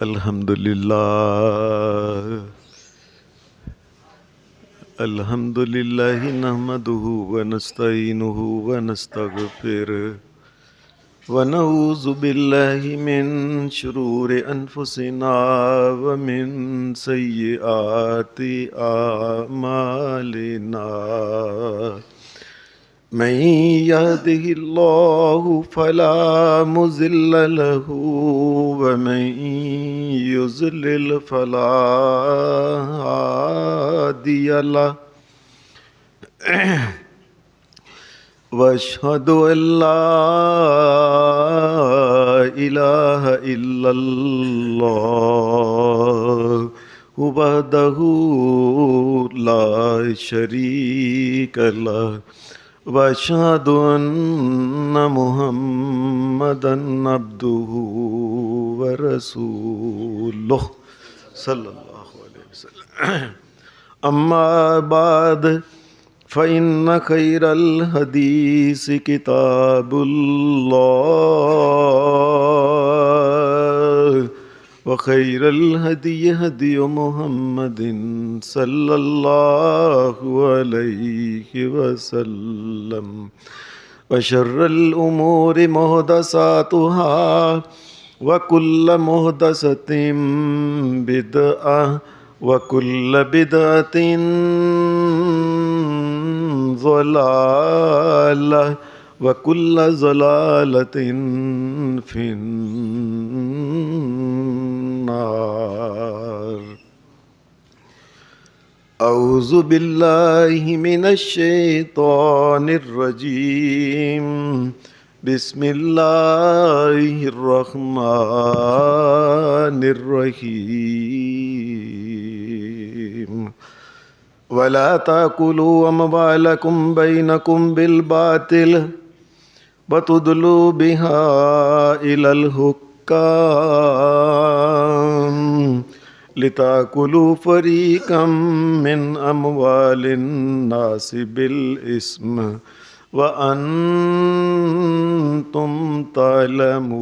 الحمد للہ نحمدہ ونستعینہ ونستغفرہ ونعوذ باللہ من شرور انفسنا ومن سیئات اعمالنا من يهده الله فلا مضل له ومن يضلل فلا هادي له واشهد ان لا اله الا الله وحده لا شريك له واشهد ان محمدا عبده ورسوله صلی اللہ علیہ وسلم اما بعد فإن خير الحديث كتاب الله وخير الهدي هدي محمد صلى الله عليه وسلم وشر الأمور محدثاتها وكل محدثة بدعة وكل بدعة ضلالة وكل ضلالة في النار أعوذ بالله من الشيطان الرجيم بسم الله الرحمن الرحيم ولا تأكلوا أموالكم بينكم بالباطل وتدلوا بها إلى الحكام لتأكلوا فريقا من أموال الناس بالإثم وأنتم تعلمون۔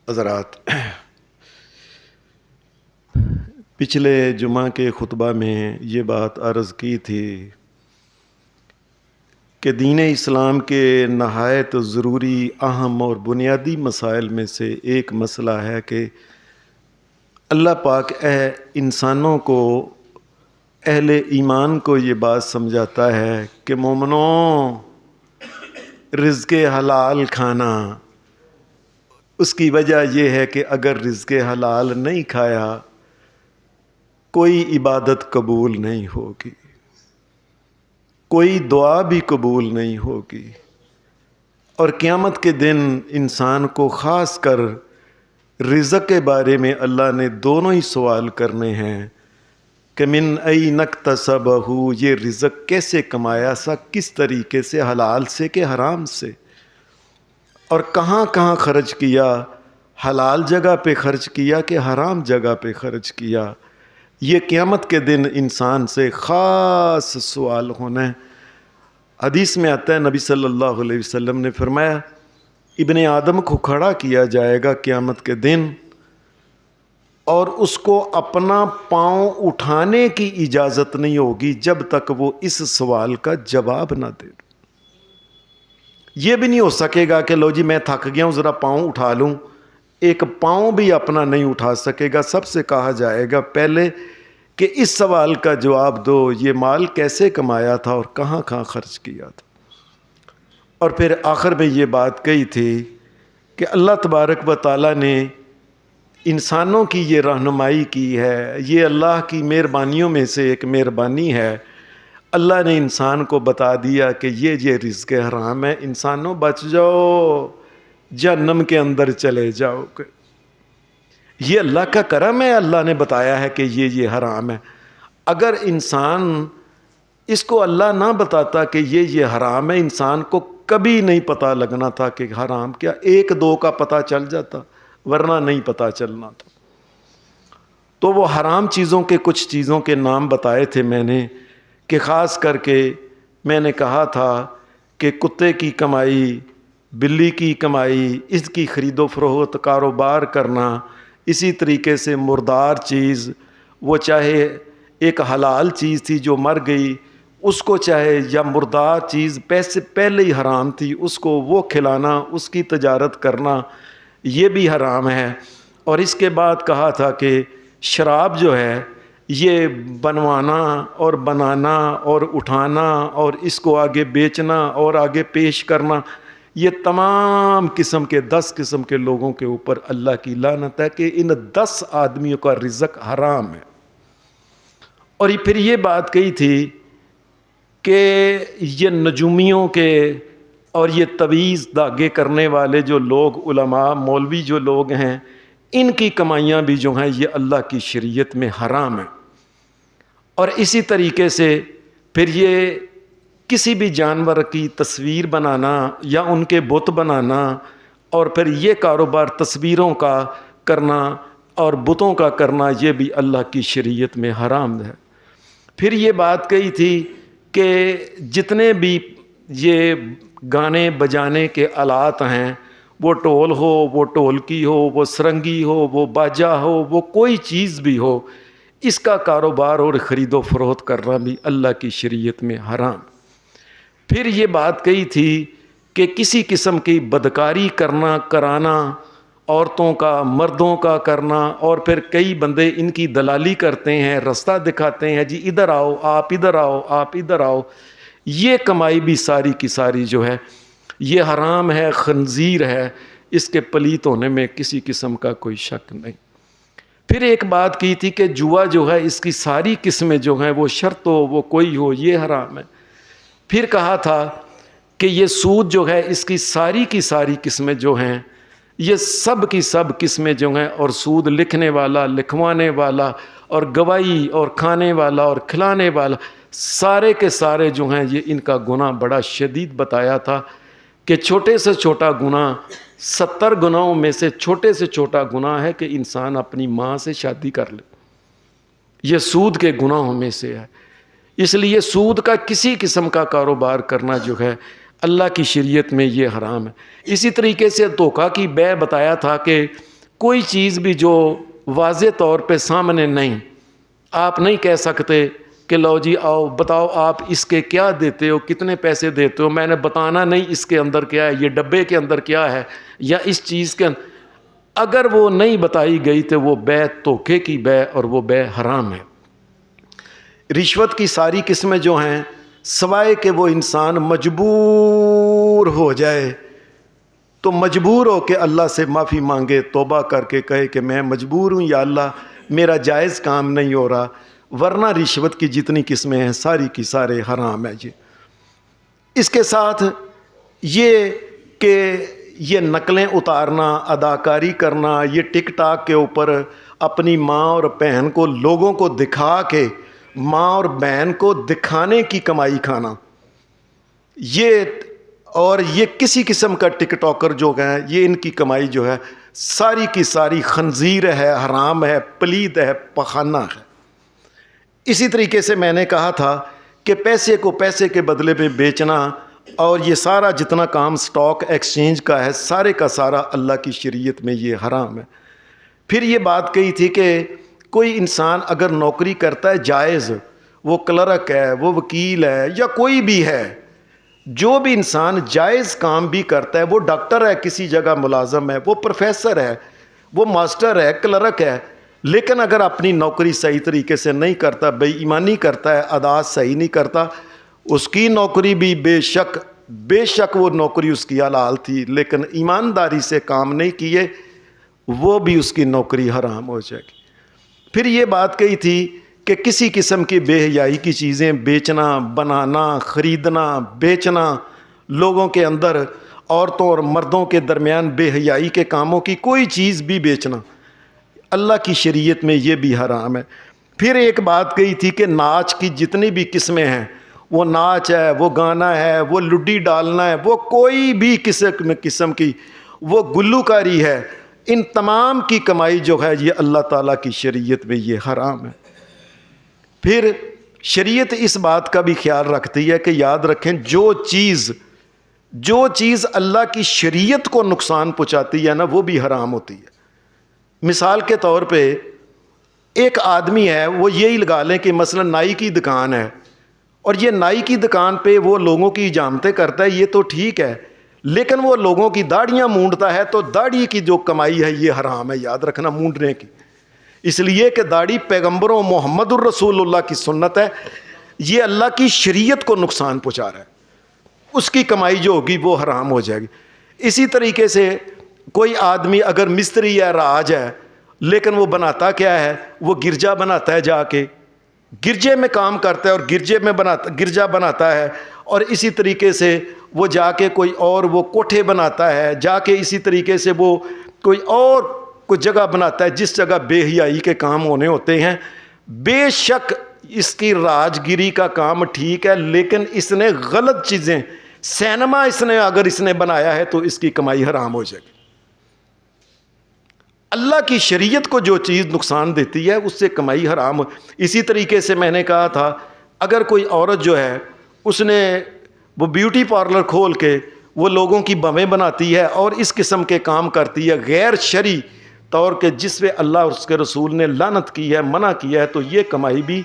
حضرات، پچھلے جمعہ کے خطبہ میں یہ بات عرض کی تھی کہ دین اسلام کے نہایت ضروری، اہم اور بنیادی مسائل میں سے ایک مسئلہ ہے کہ اللہ پاک انسانوں کو، اہل ایمان کو یہ بات سمجھاتا ہے کہ مومنوں، رزق حلال کھانا، اس کی وجہ یہ ہے کہ اگر رزق حلال نہیں کھایا کوئی عبادت قبول نہیں ہوگی، کوئی دعا بھی قبول نہیں ہوگی، اور قیامت کے دن انسان کو خاص کر رزق کے بارے میں اللہ نے دونوں ہی سوال کرنے ہیں کہ من این اکتسبہ، یہ رزق کیسے کمایا، کس طریقے سے، حلال سے کہ حرام سے، اور کہاں کہاں خرچ کیا، حلال جگہ پہ خرچ کیا کہ حرام جگہ پہ خرچ کیا۔ یہ قیامت کے دن انسان سے خاص سوال ہونا ہے۔ حدیث میں آتا ہے، نبی صلی اللہ علیہ وسلم نے فرمایا، ابن آدم کو کھڑا کیا جائے گا قیامت کے دن، اور اس کو اپنا پاؤں اٹھانے کی اجازت نہیں ہوگی جب تک وہ اس سوال کا جواب نہ دے۔ یہ بھی نہیں ہو سکے گا کہ لو جی میں تھک گیا ہوں ذرا پاؤں اٹھا لوں، ایک پاؤں بھی اپنا نہیں اٹھا سکے گا۔ سب سے کہا جائے گا پہلے کہ اس سوال کا جواب دو، یہ مال کیسے کمایا تھا اور کہاں کہاں خرچ کیا تھا۔ اور پھر آخر میں یہ بات کہی تھی کہ اللہ تبارک و تعالیٰ نے انسانوں کی یہ رہنمائی کی ہے، یہ اللہ کی مہربانیوں میں سے ایک مہربانی ہے، اللہ نے انسان کو بتا دیا کہ یہ رزق حرام ہے، انسانوں بچ جاؤ، جہنم کے اندر چلے جاؤ۔ یہ اللہ کا کرم ہے، اللہ نے بتایا ہے کہ یہ حرام ہے۔ اگر انسان اس کو اللہ نہ بتاتا کہ یہ حرام ہے، انسان کو کبھی نہیں پتہ لگنا تھا کہ حرام کیا، ایک دو کا پتہ چل جاتا ورنہ نہیں پتہ چلنا تھا۔ تو وہ حرام چیزوں کے کچھ چیزوں کے نام بتائے تھے میں نے، کہ خاص کر کے میں نے کہا تھا کہ کتے کی کمائی، بلی کی کمائی، اس کی خرید و فروخت، کاروبار کرنا، اسی طریقے سے مردار چیز، وہ چاہے ایک حلال چیز تھی جو مر گئی اس کو، چاہے یا مردار چیز پیسے پہلے ہی حرام تھی اس کو وہ کھلانا، اس کی تجارت کرنا، یہ بھی حرام ہے۔ اور اس کے بعد کہا تھا کہ شراب جو ہے یہ بنوانا اور بنانا اور اٹھانا اور اس کو آگے بیچنا اور آگے پیش کرنا، یہ تمام قسم کے 10 قسم کے لوگوں کے اوپر اللہ کی لعنت ہے کہ ان 10 آدمیوں کا رزق حرام ہے۔ اور پھر یہ بات کہی تھی کہ یہ نجومیوں کے اور یہ تویز دھاگے کرنے والے جو لوگ، علماء مولوی جو لوگ ہیں، ان کی کمائیاں بھی جو ہیں یہ اللہ کی شریعت میں حرام ہیں۔ اور اسی طریقے سے پھر یہ کسی بھی جانور کی تصویر بنانا یا ان کے بت بنانا اور پھر یہ کاروبار تصویروں کا کرنا اور بتوں کا کرنا، یہ بھی اللہ کی شریعت میں حرام ہے۔ پھر یہ بات کہی تھی کہ جتنے بھی یہ گانے بجانے کے آلات ہیں، وہ ٹول ہو، وہ ٹولکی ہو، وہ سرنگی ہو، وہ باجا ہو، وہ کوئی چیز بھی ہو، اس کا کاروبار اور خرید و فروخت کرنا بھی اللہ کی شریعت میں حرام۔ پھر یہ بات کہی تھی کہ کسی قسم کی بدکاری کرنا، کرانا، عورتوں کا مردوں کا کرنا، اور پھر کئی بندے ان کی دلالی کرتے ہیں، رستہ دکھاتے ہیں، جی ادھر آؤ، آپ ادھر آؤ، آپ ادھر آؤ، یہ کمائی بھی ساری کی ساری جو ہے یہ حرام ہے، خنزیر ہے، اس کے پلیت ہونے میں کسی قسم کا کوئی شک نہیں۔ پھر ایک بات کی تھی کہ جوا جو ہے اس کی ساری قسمیں جو ہیں وہ شرط ہو، وہ کوئی ہو، یہ حرام ہے۔ پھر کہا تھا کہ یہ سود جو ہے اس کی ساری قسمیں جو ہیں یہ سب کی سب قسمیں جو ہیں، اور سود لکھنے والا، لکھوانے والا، اور گواہی اور کھانے والا اور کھلانے والا، سارے کے سارے جو ہیں یہ ان کا گناہ بڑا شدید بتایا تھا کہ چھوٹے سے چھوٹا گناہ 70 گناہوں میں سے چھوٹے سے چھوٹا گناہ ہے کہ انسان اپنی ماں سے شادی کر لے، یہ سود کے گناہوں میں سے ہے۔ اس لیے سود کا کسی قسم کا کاروبار کرنا جو ہے اللہ کی شریعت میں یہ حرام ہے۔ اسی طریقے سے دھوکہ کی بیع بتایا تھا کہ کوئی چیز بھی جو واضح طور پہ سامنے نہیں، آپ نہیں کہہ سکتے کہ لو جی آؤ بتاؤ آپ اس کے کیا دیتے ہو، کتنے پیسے دیتے ہو، میں نے بتانا نہیں اس کے اندر کیا ہے، یہ ڈبے کے اندر کیا ہے، یا اس چیز کے اندر، اگر وہ نہیں بتائی گئی تو وہ بیع دھوکے کی بیع اور وہ بیع حرام ہے۔ رشوت کی ساری قسمیں جو ہیں سوائے کہ وہ انسان مجبور ہو جائے، تو مجبور ہو کے اللہ سے معافی مانگے، توبہ کر کے کہے کہ میں مجبور ہوں یا اللہ میرا جائز کام نہیں ہو رہا، ورنہ رشوت کی جتنی قسمیں ہیں ساری کی سارے حرام ہے جی۔ اس کے ساتھ یہ کہ یہ نقلیں اتارنا، اداکاری کرنا، یہ ٹک ٹاک کے اوپر اپنی ماں اور بہن کو لوگوں کو دکھا کے، ماں اور بہن کو دکھانے کی کمائی کھانا، یہ اور یہ کسی قسم کا ٹک ٹاکر جو ہے یہ ان کی کمائی جو ہے ساری کی ساری خنزیر ہے، حرام ہے، پلید ہے، پخانہ ہے۔ اسی طریقے سے میں نے کہا تھا کہ پیسے کو پیسے کے بدلے میں بیچنا اور یہ سارا جتنا کام سٹاک ایکسچینج کا ہے سارے کا سارا اللہ کی شریعت میں یہ حرام ہے۔ پھر یہ بات کہی تھی کہ کوئی انسان اگر نوکری کرتا ہے جائز، وہ کلرک ہے، وہ وکیل ہے، یا کوئی بھی ہے، جو بھی انسان جائز کام بھی کرتا ہے، وہ ڈاکٹر ہے، کسی جگہ ملازم ہے، وہ پروفیسر ہے، وہ ماسٹر ہے، کلرک ہے، لیکن اگر اپنی نوکری صحیح طریقے سے نہیں کرتا، بے ایمانی کرتا ہے، ادا صحیح نہیں کرتا، اس کی نوکری بھی بے شک وہ نوکری اس کی حلال تھی، لیکن ایمانداری سے کام نہیں کیے، وہ بھی اس کی نوکری حرام ہو جائے گی۔ پھر یہ بات کہی تھی کہ کسی قسم کی بے حیائی کی چیزیں بیچنا، بنانا، خریدنا، بیچنا، لوگوں کے اندر عورتوں اور مردوں کے درمیان بے حیائی کے کاموں کی کوئی چیز بھی بیچنا اللہ کی شریعت میں یہ بھی حرام ہے۔ پھر ایک بات کہی تھی کہ ناچ کی جتنی بھی قسمیں ہیں وہ ناچ ہے، وہ گانا ہے، وہ لڈی ڈالنا ہے، وہ کوئی بھی قسم کی وہ گلوکاری ہے، ان تمام کی کمائی جو ہے یہ اللہ تعالیٰ کی شریعت میں یہ حرام ہے۔ پھر شریعت اس بات کا بھی خیال رکھتی ہے کہ یاد رکھیں جو چیز اللہ کی شریعت کو نقصان پہنچاتی ہے نا وہ بھی حرام ہوتی ہے۔ مثال کے طور پہ ایک آدمی ہے، وہ یہی لگا لیں کہ مثلا نائی کی دکان ہے، اور یہ نائی کی دکان پہ وہ لوگوں کی اجامتیں کرتا ہے، یہ تو ٹھیک ہے، لیکن وہ لوگوں کی داڑھیاں مونڈتا ہے تو داڑھی کی جو کمائی ہے یہ حرام ہے، یاد رکھنا، مونڈنے کی، اس لیے کہ داڑھی پیغمبروں محمد الرسول اللہ کی سنت ہے، یہ اللہ کی شریعت کو نقصان پہنچا رہا ہے، اس کی کمائی جو ہوگی وہ حرام ہو جائے گی۔ اسی طریقے سے کوئی آدمی اگر مستری ہے، راج ہے، لیکن وہ بناتا کیا ہے، وہ گرجا بناتا ہے، جا کے گرجے میں کام کرتا ہے اور گرجا بناتا ہے، اور اسی طریقے سے وہ جا کے کوئی اور وہ کوٹھے بناتا ہے، جا کے اسی طریقے سے وہ کوئی اور کوئی جگہ بناتا ہے جس جگہ بے حیائی کے کام ہونے ہوتے ہیں۔ بے شک اس کی راج گیری کا کام ٹھیک ہے، لیکن اس نے غلط چیزیں، سینما اگر اس نے بنایا ہے تو اس کی کمائی حرام ہو جائے گی۔ اللہ کی شریعت کو جو چیز نقصان دیتی ہے اس سے کمائی حرام ہو۔ اسی طریقے سے میں نے کہا تھا، اگر کوئی عورت جو ہے اس نے وہ بیوٹی پارلر کھول کے وہ لوگوں کی بویں بناتی ہے اور اس قسم کے کام کرتی ہے غیر شرعی طور کے، جس پہ اللہ اور اس کے رسول نے لعنت کی ہے، منع کیا ہے، تو یہ کمائی بھی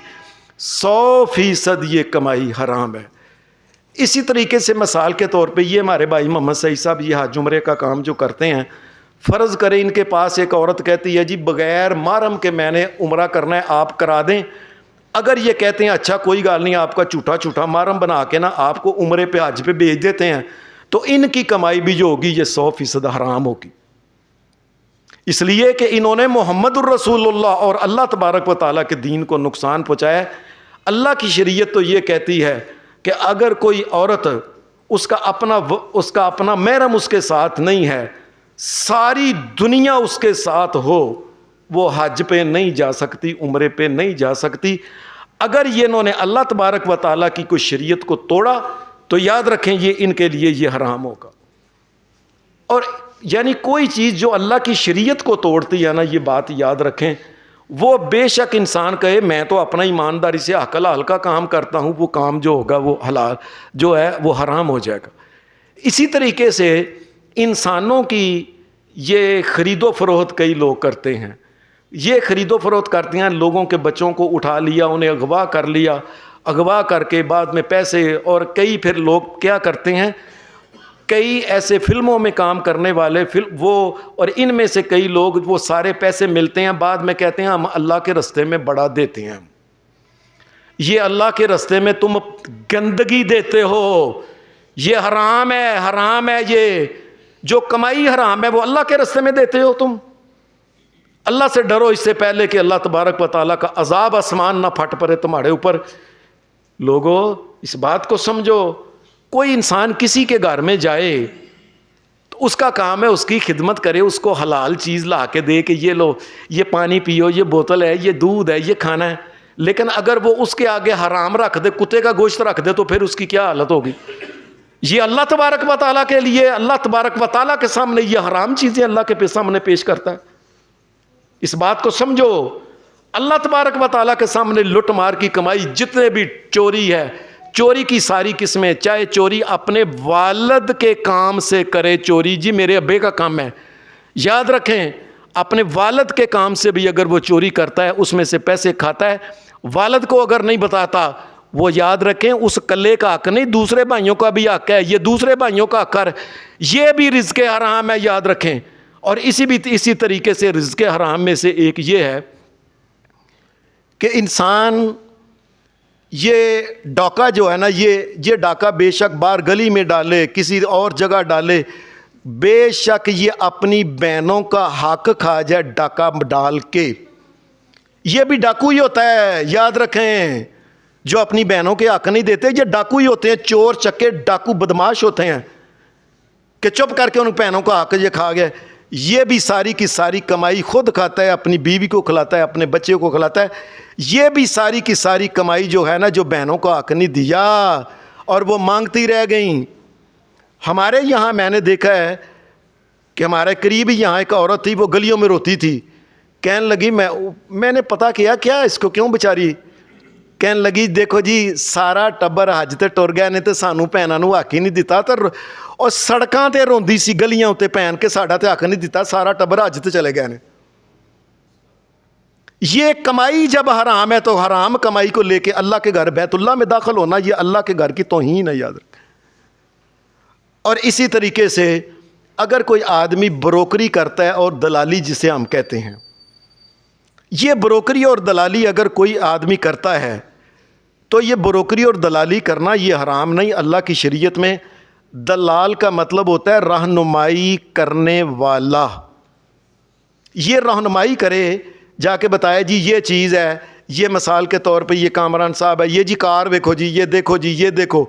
100% یہ کمائی حرام ہے۔ اسی طریقے سے مثال کے طور پہ یہ ہمارے بھائی محمد سعید صاحب یہ حج عمرے کا کام جو کرتے ہیں، فرض کریں ان کے پاس ایک عورت کہتی ہے جی بغیر محرم کے میں نے عمرہ کرنا ہے، آپ کرا دیں۔ اگر یہ کہتے ہیں اچھا کوئی گال نہیں، آپ کا چھوٹا محرم بنا کے نا آپ کو عمرے پہ حج پہ بھیج دیتے ہیں، تو ان کی کمائی بھی جو ہوگی یہ 100% حرام ہوگی، اس لیے کہ انہوں نے محمد الرسول اللہ اور اللہ تبارک و تعالیٰ کے دین کو نقصان پہنچایا ہے۔ اللہ کی شریعت تو یہ کہتی ہے کہ اگر کوئی عورت اس کا اپنا محرم اس کے ساتھ نہیں ہے، ساری دنیا اس کے ساتھ ہو، وہ حج پہ نہیں جا سکتی، عمرے پہ نہیں جا سکتی۔ اگر یہ انہوں نے اللہ تبارک و تعالیٰ کی کوئی شریعت کو توڑا تو یاد رکھیں یہ ان کے لیے یہ حرام ہوگا۔ اور یعنی کوئی چیز جو اللہ کی شریعت کو توڑتی ہے نا، یہ بات یاد رکھیں، وہ بے شک انسان کہے میں تو اپنا ایمانداری سے حق حلال کا کام کرتا ہوں، وہ کام جو ہوگا وہ حلال جو ہے وہ حرام ہو جائے گا۔ اسی طریقے سے انسانوں کی یہ خرید و فروخت کئی لوگ کرتے ہیں، یہ خرید و فروخت کرتے ہیں، لوگوں کے بچوں کو اٹھا لیا، انہیں اغوا کر لیا، اغوا کر کے بعد میں پیسے، اور کئی پھر لوگ کیا کرتے ہیں، کئی ایسے فلموں میں کام کرنے والے وہ، اور ان میں سے کئی لوگ وہ سارے پیسے ملتے ہیں، بعد میں کہتے ہیں ہم اللہ کے راستے میں بڑا دیتے ہیں۔ یہ اللہ کے راستے میں تم گندگی دیتے ہو، یہ حرام ہے، حرام ہے، یہ جو کمائی حرام ہے وہ اللہ کے راستے میں دیتے ہو تم۔ اللہ سے ڈرو اس سے پہلے کہ اللہ تبارک و تعالیٰ کا عذاب آسمان نہ پھٹ پڑے تمہارے اوپر۔ لوگو اس بات کو سمجھو، کوئی انسان کسی کے گھر میں جائے تو اس کا کام ہے اس کی خدمت کرے، اس کو حلال چیز لا کے دے کہ یہ لو، یہ پانی پیو، یہ بوتل ہے، یہ دودھ ہے، یہ کھانا ہے، لیکن اگر وہ اس کے آگے حرام رکھ دے، کتے کا گوشت رکھ دے، تو پھر اس کی کیا حالت ہوگی؟ یہ اللہ تبارک و تعالیٰ کے لیے، اللہ تبارک و تعالیٰ کے سامنے یہ حرام چیزیں اللہ کے سامنے پیش کرتا ہے۔ اس بات کو سمجھو، اللہ تبارک و تعالیٰ کے سامنے لٹ مار کی کمائی، جتنے بھی چوری ہے، چوری کی ساری قسمیں، چاہے چوری اپنے والد کے کام سے کرے، چوری جی میرے ابے کا کام ہے، یاد رکھیں اپنے والد کے کام سے بھی اگر وہ چوری کرتا ہے، اس میں سے پیسے کھاتا ہے، والد کو اگر نہیں بتاتا، وہ یاد رکھیں اس کلے کا حق نہیں، دوسرے بھائیوں کا بھی حق ہے، یہ دوسرے بھائیوں کا حق ہے، یہ بھی رزق حرام ہے، یاد رکھیں۔ اور اسی طریقے سے رزق حرام میں سے ایک یہ ہے کہ انسان یہ ڈاکہ جو ہے نا، یہ ڈاکہ بے شک باہر گلی میں ڈالے، کسی اور جگہ ڈالے، بے شک یہ اپنی بہنوں کا حق کھا جائے ڈاکہ ڈال کے، یہ بھی ڈاکو ہی ہوتا ہے، یاد رکھیں۔ جو اپنی بہنوں کے حق نہیں دیتے یہ ڈاکو ہی ہوتے ہیں، چور چکے ڈاکو بدماش ہوتے ہیں کہ چپ کر کے ان بہنوں کا حق یہ کھا گئے۔ یہ بھی ساری کی ساری کمائی خود کھاتا ہے، اپنی بیوی کو کھلاتا ہے، اپنے بچے کو کھلاتا ہے، یہ بھی ساری کی ساری کمائی جو ہے نا، جو بہنوں کو حق نہیں دیا اور وہ مانگتی رہ گئیں۔ ہمارے یہاں میں نے دیکھا ہے کہ ہمارے قریب یہاں ایک عورت تھی، وہ گلیوں میں روتی تھی، کہنے لگی میں نے پتا کیا کیا اس کو کیوں بیچاری، کہنے لگی دیکھو جی سارا ٹبر حج تے ٹر گیا نے تے سانو بھیناں نوں حق ہی نہیں دتا، اور سڑکاں تے روندی سی گلیاں تے بھین کے ساڈا تے حق نہیں دتا، سارا ٹبر حج تے چلے گئے نے۔ یہ کمائی جب حرام ہے تو حرام کمائی کو لے کے اللہ کے گھر بیت اللہ میں داخل ہونا، یہ اللہ کے گھر کی توہین ہے، یاد رکھیں۔ اور اسی طریقے سے اگر کوئی آدمی بروکری کرتا ہے اور دلالی جسے ہم کہتے ہیں، یہ بروکری اور دلالی اگر کوئی آدمی کرتا ہے تو یہ بروکری اور دلالی کرنا یہ حرام نہیں۔ اللہ کی شریعت میں دلال کا مطلب ہوتا ہے رہنمائی کرنے والا، یہ رہنمائی کرے، جا کے بتایا جی یہ چیز ہے، یہ مثال کے طور پہ یہ کامران صاحب ہے، یہ جی کار دیکھو جی، یہ دیکھو جی، یہ دیکھو،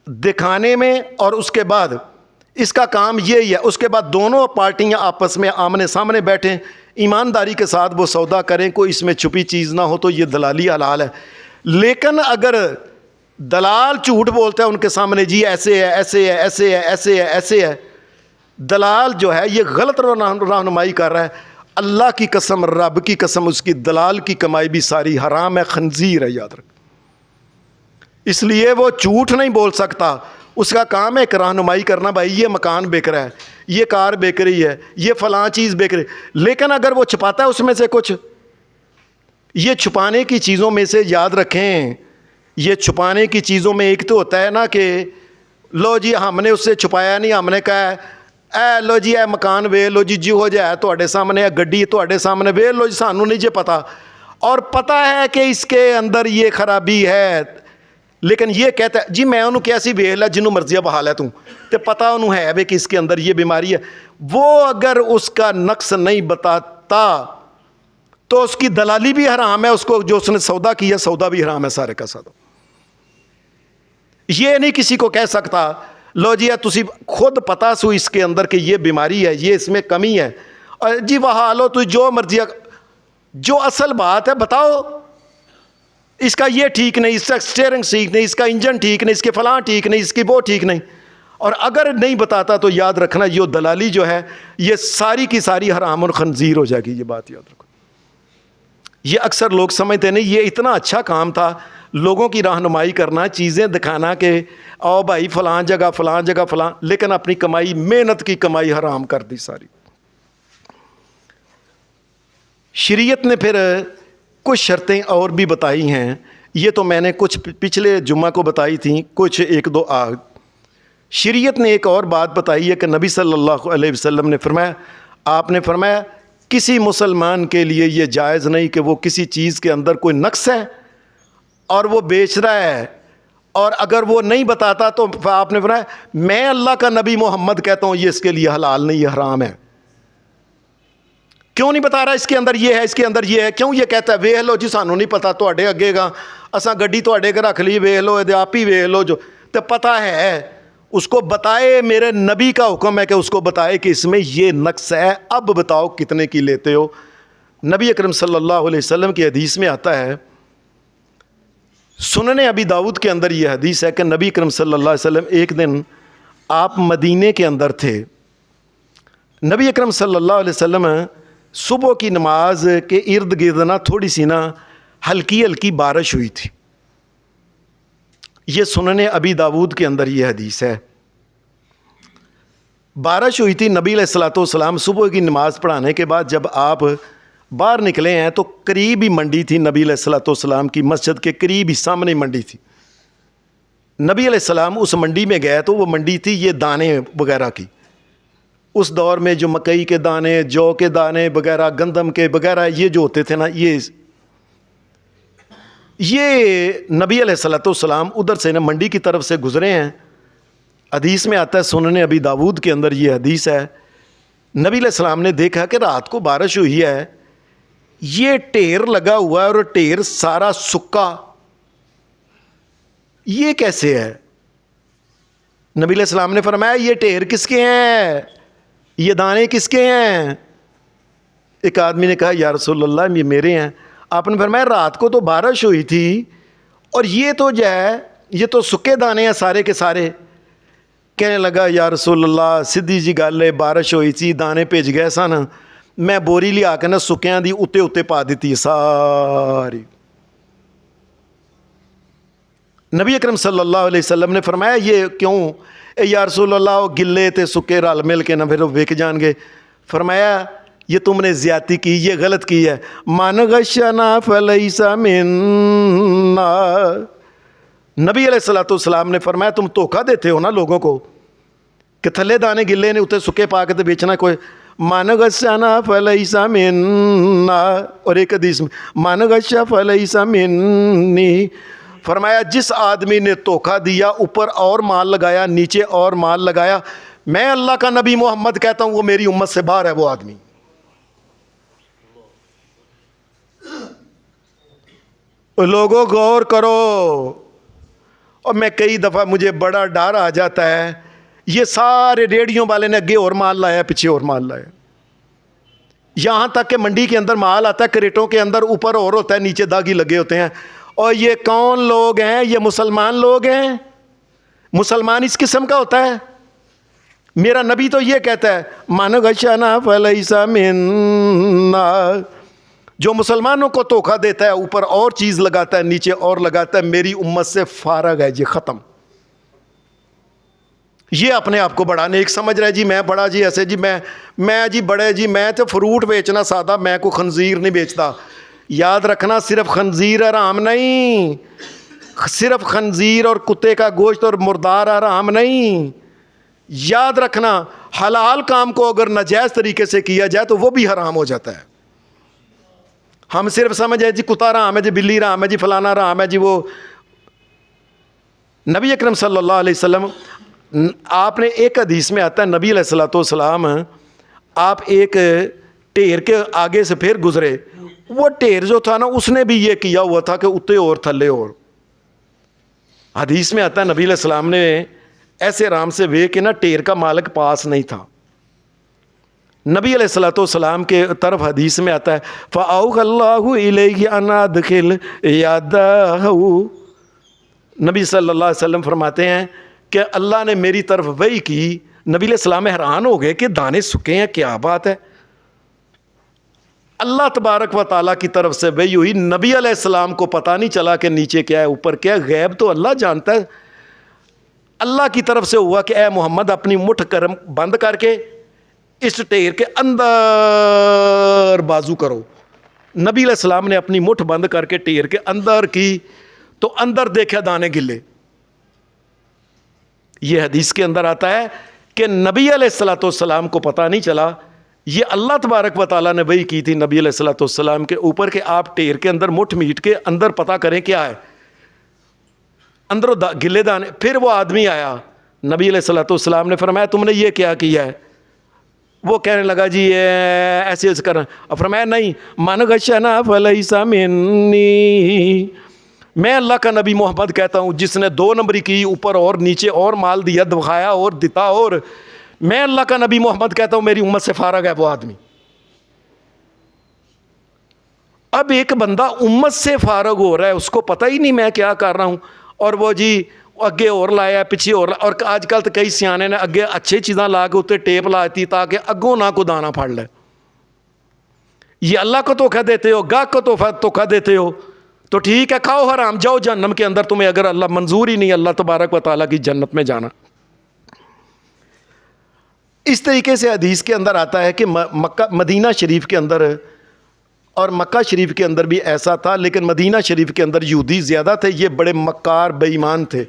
دکھانے میں، اور اس کے بعد اس کا کام یہی ہے، اس کے بعد دونوں پارٹیاں آپس میں آمنے سامنے بیٹھیں، ایمانداری کے ساتھ وہ سودا کریں، کوئی اس میں چھپی چیز نہ ہو، تو یہ دلالی حلال ہے۔ لیکن اگر دلال جھوٹ بولتا ہے ان کے سامنے، جی ایسے ہے، ایسے ہے، ایسے ہے، ایسے ہے، ایسے ہے، دلال جو ہے یہ غلط رہنمائی کر رہا ہے۔ اللہ کی قسم، رب کی قسم، اس کی دلال کی کمائی بھی ساری حرام ہے، خنزیر ہے، یاد رکھ۔ اس لیے وہ جھوٹ نہیں بول سکتا، اس کا کام ہے ایک رہنمائی کرنا، بھائی یہ مکان بک رہا ہے، یہ کار بک رہی ہے، یہ فلاں چیز بک رہی ہے۔ لیکن اگر وہ چھپاتا ہے اس میں سے کچھ، یہ چھپانے کی چیزوں میں سے یاد رکھیں، یہ چھپانے کی چیزوں میں ایک تو ہوتا ہے نا کہ لو جی ہم نے اس سے چھپایا نہیں، ہم نے کہا اے لو جی اے مکان وے لو جی، جو ہو جائے تواڈے سامنے، اے گڈی تواڈے سامنے وے لو جی، سانو نہیں جی پتا، اور پتہ ہے کہ اس کے اندر یہ خرابی ہے، لیکن یہ کہتا ہے جی میں انہوں کیسی ویل ہے جنہوں مرضی بحال ہے توں تے پتہ انہوں ہے کہ اس کے اندر یہ بیماری ہے، وہ اگر اس کا نقص نہیں بتاتا تو اس کی دلالی بھی حرام ہے، اس کو جو اس نے سودا کیا سودا بھی حرام ہے، سارے کا سودا۔ یہ نہیں کسی کو کہہ سکتا لو جی تسی خود پتا سو اس کے اندر کہ یہ بیماری ہے، یہ اس میں کمی ہے، اور جی وہ حالو تو جو مرضی، جو اصل بات ہے بتاؤ، اس کا یہ ٹھیک نہیں، اس کا سٹیئرنگ ٹھیک نہیں، اس کا انجن ٹھیک نہیں، اس کے فلاں ٹھیک نہیں، اس کی وہ ٹھیک نہیں، اور اگر نہیں بتاتا تو یاد رکھنا یہ دلالی جو ہے یہ ساری کی ساری حرام اور خنزیر ہو جائے گی، یہ بات یاد رکھو۔ یہ اکثر لوگ سمجھتے نہیں، یہ اتنا اچھا کام تھا لوگوں کی رہنمائی کرنا، چیزیں دکھانا کہ آؤ بھائی فلاں جگہ فلاں جگہ فلاں، لیکن اپنی کمائی، محنت کی کمائی حرام کر دی ساری۔ شریعت نے پھر کچھ شرطیں اور بھی بتائی ہیں، یہ تو میں نے کچھ پچھلے جمعہ کو بتائی تھیں، کچھ ایک دو آگ۔ شریعت نے ایک اور بات بتائی ہے کہ نبی صلی اللہ علیہ وسلم نے فرمایا، آپ نے فرمایا کسی مسلمان کے لیے یہ جائز نہیں کہ وہ کسی چیز کے اندر کوئی نقص ہے اور وہ بیچ رہا ہے، اور اگر وہ نہیں بتاتا تو آپ نے فرمایا میں اللہ کا نبی محمد کہتا ہوں یہ اس کے لیے حلال نہیں، یہ حرام ہے۔ کیوں نہیں بتا رہا اس کے اندر یہ ہے، اس کے اندر یہ ہے، کیوں یہ کہتا ہے ویکھ لو جی سانو نہیں پتا، تواڈے اگے گا اساں گڈی تواڈے کے رکھ لی، ویکھ لو آپ ہی ویکھ لو، جو تے پتہ ہے اس کو بتائے، میرے نبی کا حکم ہے کہ اس کو بتائے کہ اس میں یہ نقص ہے، اب بتاؤ کتنے کی لیتے ہو۔ نبی اکرم صلی اللہ علیہ وسلم کی حدیث میں آتا ہے، سنن ابی داؤد کے اندر یہ حدیث ہے کہ نبی اکرم صلی اللہ علیہ وسلم ایک دن آپ مدینے کے اندر تھے، نبی اکرم صلی اللہ علیہ وسلم صبح کی نماز کے ارد گرد نا تھوڑی سی نا ہلکی ہلکی بارش ہوئی تھی، یہ سنن ابی داؤد کے اندر یہ حدیث ہے، بارش ہوئی تھی۔ نبی علیہ الصلوۃ والسلام صبح کی نماز پڑھانے کے بعد جب آپ باہر نکلے ہیں تو قریب ہی منڈی تھی، نبی علیہ الصلوۃ والسلام کی مسجد کے قریب ہی سامنے منڈی تھی۔ نبی علیہ السلام اس منڈی میں گئے تو وہ منڈی تھی یہ دانے وغیرہ کی، اس دور میں جو مکئی کے دانے، جو کے دانے وغیرہ، گندم کے وغیرہ یہ جو ہوتے تھے نا، یہ نبی علیہ الصلوۃ والسلام ادھر سے نا منڈی کی طرف سے گزرے ہیں۔ حدیث میں آتا ہے، سنن ابی داؤد کے اندر یہ حدیث ہے، نبی علیہ السلام نے دیکھا کہ رات کو بارش ہوئی ہے، یہ ڈھیر لگا ہوا ہے اور ڈھیر سارا سکا، یہ کیسے ہے؟ نبی علیہ السلام نے فرمایا یہ ڈھیر کس کے ہیں؟ یہ دانے کس کے ہیں؟ ایک آدمی نے کہا یا رسول اللہ یہ میرے ہیں۔ آپ نے فرمایا رات کو تو بارش ہوئی تھی اور یہ تو جو ہے یہ تو سکے دانے ہیں سارے کے سارے۔ کہنے لگا یا رسول اللہ سیدھی جی گل ہے، بارش ہوئی تھی دانے بھیج گئے سن، میں بوری لیا کے نا سکیاں دی اتے اتے پا دیتی ساری۔ نبی اکرم صلی اللہ علیہ وسلم نے فرمایا یہ کیوں؟ اے یا رسول اللہ وہ گلے تے سکے رل مل کے نہ پھر وہ وک جان گے۔ فرمایا یہ تم نے زیادتی کی، یہ غلط کی ہے۔ من غشنا فلیس منا، نبی علیہ الصلوۃ والسلام نے فرمایا تم دھوکہ دیتے ہو نا لوگوں کو کہ تھلے دانے گلے نے اتنے سکے پا کے تو بیچنا کوئی۔ من غشنا فلیس منا، اور ایک حدیث میں من غش فلیس منی، فرمایا جس آدمی نے دھوکہ دیا اوپر اور مال لگایا نیچے اور مال لگایا، میں اللہ کا نبی محمد کہتا ہوں وہ میری امت سے باہر ہے وہ آدمی۔ لوگوں غور کرو، اور میں کئی دفعہ مجھے بڑا ڈر آ جاتا ہے، یہ سارے ریڑھیوں والے نے اگے اور مال لایا پیچھے اور مال لایا، یہاں تک کہ منڈی کے اندر مال آتا ہے کریٹوں کے اندر، اوپر اور ہوتا ہے نیچے داغی لگے ہوتے ہیں۔ اور یہ کون لوگ ہیں؟ یہ مسلمان لوگ ہیں۔ مسلمان اس قسم کا ہوتا ہے؟ میرا نبی تو یہ کہتا ہے من غشنا فلیس منا، جو مسلمانوں کو دھوکہ دیتا ہے اوپر اور چیز لگاتا ہے نیچے اور لگاتا ہے، میری امت سے فارغ ہے، یہ ختم۔ یہ اپنے آپ کو بڑا نیک سمجھ رہا ہے، جی میں بڑا جی ایسے جی میں جی بڑے جی میں تو فروٹ بیچنا سادہ، میں کوئی خنزیر نہیں بیچتا۔ یاد رکھنا صرف خنزیر حرام نہیں، صرف خنزیر اور کتے کا گوشت اور مردار حرام نہیں، یاد رکھنا حلال کام کو اگر ناجائز طریقے سے کیا جائے تو وہ بھی حرام ہو جاتا ہے۔ ہم صرف سمجھیں جی کتا حرام ہے، جی بلی حرام ہے، جی فلانا حرام ہے، جی وہ۔ نبی اکرم صلی اللہ علیہ وسلم آپ نے ایک حدیث میں آتا ہے نبی علیہ الصلوۃ والسلام آپ ایک ڈھیر کے آگے سے پھر گزرے، وہ ڈھیر جو تھا نا اس نے بھی یہ کیا ہوا تھا کہ اتے اور تھلے اور۔ حدیث میں آتا ہے نبی علیہ السلام نے ایسے آرام سے وے کہ نا ڈھیر کا مالک پاس نہیں تھا۔ نبی علیہ الصلوۃ والسلام کے طرف حدیث میں آتا ہے فَأَوْحَى اللَّهُ إِلَيْهِ أَنْ أَدْخِلْ يَدَهُ، نبی صلی اللہ علیہ وسلم فرماتے ہیں کہ اللہ نے میری طرف وحی کی۔ نبی علیہ السلام حیران ہو گئے کہ دانے سکے ہیں، کیا بات ہے۔ اللہ تبارک و تعالیٰ کی طرف سے وحی ہوئی، نبی علیہ السلام کو پتہ نہیں چلا کہ نیچے کیا ہے اوپر کیا ہے، غیب تو اللہ جانتا ہے۔ اللہ کی طرف سے ہوا کہ اے محمد اپنی مٹھ کرم بند کر کے اس ڈھیر کے اندر بازو کرو۔ نبی علیہ السلام نے اپنی مٹھ بند کر کے ڈھیر کے اندر کی تو اندر دیکھا دانے گلے۔ یہ حدیث کے اندر آتا ہے کہ نبی علیہ الصلوۃ والسلام کو پتہ نہیں چلا، یہ اللہ تبارک و تعالیٰ نے وحی کی تھی نبی علیہ الصلوۃ والسلام کے اوپر کہ آپ ڈھیر کے اندر مٹھ میٹ کے اندر پتہ کریں کیا ہے اندر گلے دانے۔ پھر وہ آدمی آیا، نبی علیہ الصلوۃ والسلام نے فرمایا تم نے یہ کیا ہے؟ وہ کہنے لگا جی ایسے کرنا۔ فرمایا نہیں، من غشنا فلیس منی، میں اللہ کا نبی محمد کہتا ہوں جس نے 2 نمبری کی اوپر اور نیچے اور مال دیا دکھایا اور دیتا، اور میں اللہ کا نبی محمد کہتا ہوں میری امت سے فارغ ہے وہ آدمی۔ اب ایک بندہ امت سے فارغ ہو رہا ہے، اس کو پتہ ہی نہیں میں کیا کر رہا ہوں، اور وہ جی اگے اور لایا پیچھے اور اور آج کل تو کئی سیانے نے اگے اچھی چیزاں لا کے اتنے ٹیپ لاتی تاکہ اگوں نہ کو دانا پھڑ لے۔ یہ اللہ کو دھوکہ دیتے ہو، گاہک کو دھوکہ دیتے ہو تو ٹھیک ہے کھاؤ حرام، جاؤ جہنم کے اندر، تمہیں اگر اللہ منظور ہی نہیں اللہ تبارک و تعالیٰ کی جنت میں جانا۔ اس طریقے سے حدیث کے اندر آتا ہے کہ مدینہ شریف کے اندر اور مکہ شریف کے اندر بھی ایسا تھا، لیکن مدینہ شریف کے اندر یہودی زیادہ تھے، یہ بڑے مکار بے ایمان تھے۔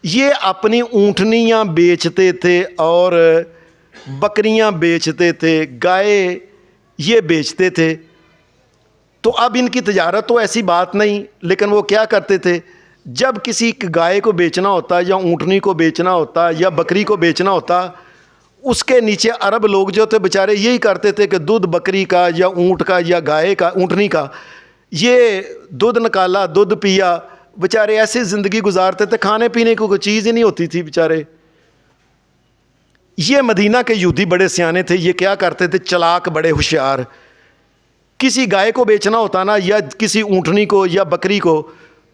یہ اپنی اونٹنیاں بیچتے تھے اور بکریاں بیچتے تھے، گائے یہ بیچتے تھے۔ تو اب ان کی تجارت تو ایسی بات نہیں، لیکن وہ کیا کرتے تھے، جب کسی گائے کو بیچنا ہوتا یا اونٹنی کو بیچنا ہوتا یا بکری کو بیچنا ہوتا، اس کے نیچے عرب لوگ جو تھے بیچارے یہی کرتے تھے کہ دودھ بکری کا یا اونٹ کا یا گائے کا اونٹنی کا یہ دودھ نکالا، دودھ پیا، بیچارے ایسی زندگی گزارتے تھے، کھانے پینے کو کوئی چیز ہی نہیں ہوتی تھی بیچارے۔ یہ مدینہ کے یہودی بڑے سیانے تھے. یہ کیا کرتے تھے؟ چلاک، بڑے ہوشیار. کسی گائے کو بیچنا ہوتا نا یا کسی اونٹنی کو یا بکری کو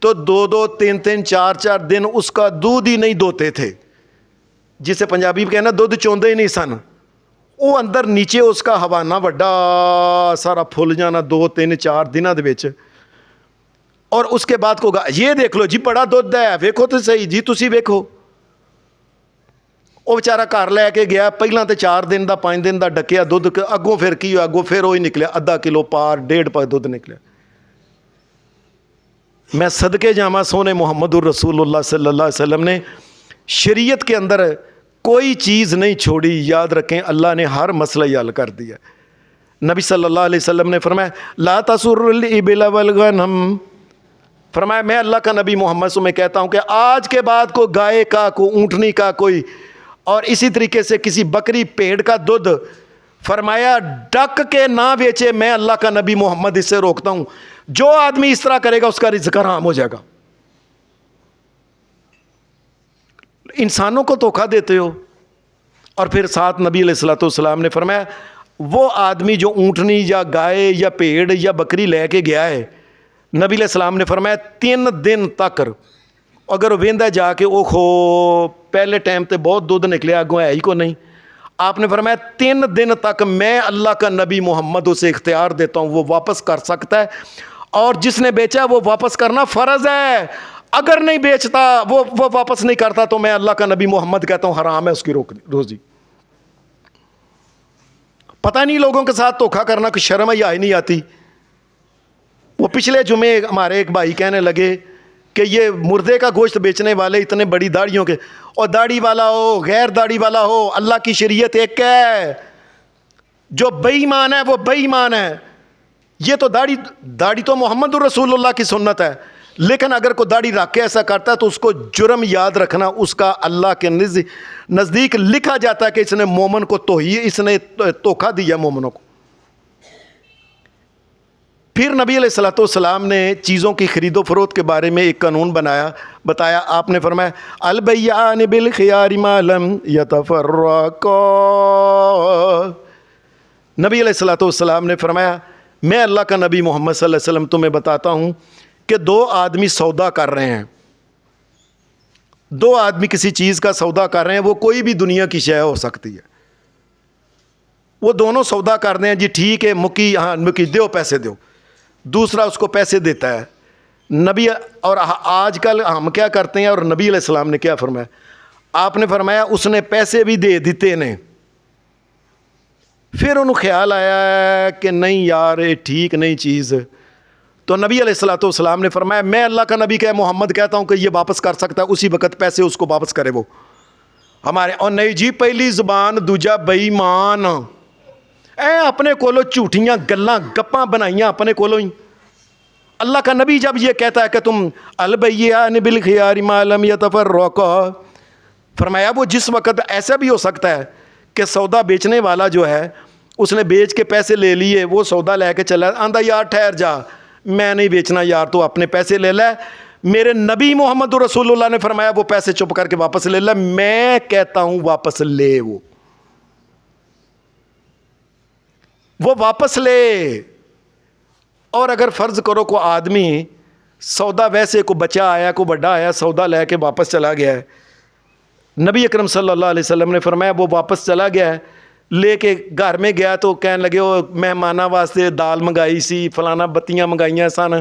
تو 2-2 3-3 4-4 دن اس کا دودھ ہی نہیں دوتے تھے. جسے پنجابی میں کہنا دودھ چوندے ہی نہیں سن. وہ اندر نیچے اس کا حوانہ وڈا سارا پھل جانا 2-3-4 دنوں دے وچ. اور اس کے بعد کو یہ دیکھ لو جی بڑا دودھ ہے, ویکھو تو صحیح جی, تسی ویکھو. وہ بیچارہ گھر لے کے گیا, پہلاں تے 4 دن دا 5 دن دا ڈکیا دودھ, اگوں پھر کی ہوا, اگوں پھر وہی نکلیا آدھا کلو پار 1.5 پا دودھ نکلیا. میں صدقے جاواں سونے محمد الرسول اللہ صلی اللہ علیہ وسلم نے شریعت کے اندر کوئی چیز نہیں چھوڑی. یاد رکھیں اللہ نے ہر مسئلہ حل کر دیا. نبی صلی اللہ علیہ وسلم نے فرمایا لا تسر الابل والغنم, فرمایا میں اللہ کا نبی محمد سے میں کہتا ہوں کہ آج کے بعد کو گائے کا, کو اونٹنی کا کوئی, اور اسی طریقے سے کسی بکری پیڑ کا دودھ فرمایا ڈک کے نہ بیچے. میں اللہ کا نبی محمد اس سے روکتا ہوں. جو آدمی اس طرح کرے گا اس کا رزق حرام ہو جائے گا. انسانوں کو دھوکہ دیتے ہو. اور پھر ساتھ نبی علیہ الصلوۃ والسلام نے فرمایا وہ آدمی جو اونٹنی یا گائے یا پیڑ یا بکری لے کے گیا ہے, نبی علیہ السلام نے فرمایا 3 دن تک اگر ویندا جا کے او خو پہلے ٹائم تے بہت دودھ نکلیا اگوں ہے ہی کو نہیں, آپ نے فرمایا 3 دن تک میں اللہ کا نبی محمد اسے اختیار دیتا ہوں, وہ واپس کر سکتا ہے. اور جس نے بیچا وہ واپس کرنا فرض ہے. اگر نہیں بیچتا وہ واپس نہیں کرتا تو میں اللہ کا نبی محمد کہتا ہوں حرام ہے اس کی روزی. پتہ نہیں لوگوں کے ساتھ دھوکھا کرنا کوئی شرم ہی نہیں آتی. وہ پچھلے جمعے ہمارے ایک بھائی کہنے لگے کہ یہ مردے کا گوشت بیچنے والے اتنے بڑی داڑھیوں کے, اور داڑھی والا ہو غیر داڑھی والا ہو اللہ کی شریعت ایک ہے. جو بے ایمان ہے وہ بے ایمان ہے. یہ تو داڑھی تو محمد الرسول اللہ کی سنت ہے, لیکن اگر کوئی داڑھی رکھ کے ایسا کرتا ہے تو اس کو جرم یاد رکھنا, اس کا اللہ کے نزدیک لکھا جاتا ہے کہ اس نے مومن کو اس نے دھوکہ دیا مومنوں کو. پھر نبی علیہ الصلوۃ والسلام نے چیزوں کی خرید و فروخت کے بارے میں ایک قانون بتایا. آپ نے فرمایا البیعان بالخیار ما لم یتفرقا. نبی علیہ الصلوۃ والسلام نے فرمایا میں اللہ کا نبی محمد صلی اللہ علیہ وسلم تمہیں بتاتا ہوں کہ 2 آدمی سودا کر رہے ہیں, 2 آدمی کسی چیز کا سودا کر رہے ہیں, وہ کوئی بھی دنیا کی شے ہو سکتی ہے. وہ دونوں سودا کر رہے ہیں جی ٹھیک ہے مکی دیو پیسے دیو, دوسرا اس کو پیسے دیتا ہے. نبی اور آج کل ہم کیا کرتے ہیں, اور نبی علیہ السلام نے کیا فرمایا, آپ نے فرمایا اس نے پیسے بھی دے دیتے نے. پھر انہوں خیال آیا کہ نہیں یار یہ ٹھیک نہیں چیز, تو نبی علیہ الصلوۃ والسلام نے فرمایا میں اللہ کا نبی کہ محمد کہتا ہوں کہ یہ واپس کر سکتا ہے, اسی وقت پیسے اس کو واپس کرے وہ ہمارے. اور نہیں جی پہلی زبان دوجا بے ایمان, اپنے کولو جھوٹیاں گلاں گپاں بنائیاں اپنے کولو ہی. اللہ کا نبی جب یہ کہتا ہے کہ تم البیعان بالخیار ما لم یتفرقا, فرمایا وہ جس وقت ایسا بھی ہو سکتا ہے کہ سودا بیچنے والا جو ہے اس نے بیچ کے پیسے لے لیے, وہ سودا لے کے چلا آندا یار ٹھہر جا میں نہیں بیچنا یار, تو اپنے پیسے لے لے. میرے نبی محمد رسول اللہ نے فرمایا وہ پیسے چپ کر کے واپس لے لے. میں کہتا ہوں واپس لے, وہ واپس لے. اور اگر فرض کرو کو آدمی سودا ویسے کو بچہ آیا کو بڑا آیا سودا لے کے واپس چلا گیا ہے, نبی اکرم صلی اللہ علیہ وسلم نے فرمایا وہ واپس چلا گیا ہے, لے کے گھر میں گیا تو کہنے لگے وہ مہماناں واسطے دال منگائی سی, فلانا بتیاں منگائیاں سن,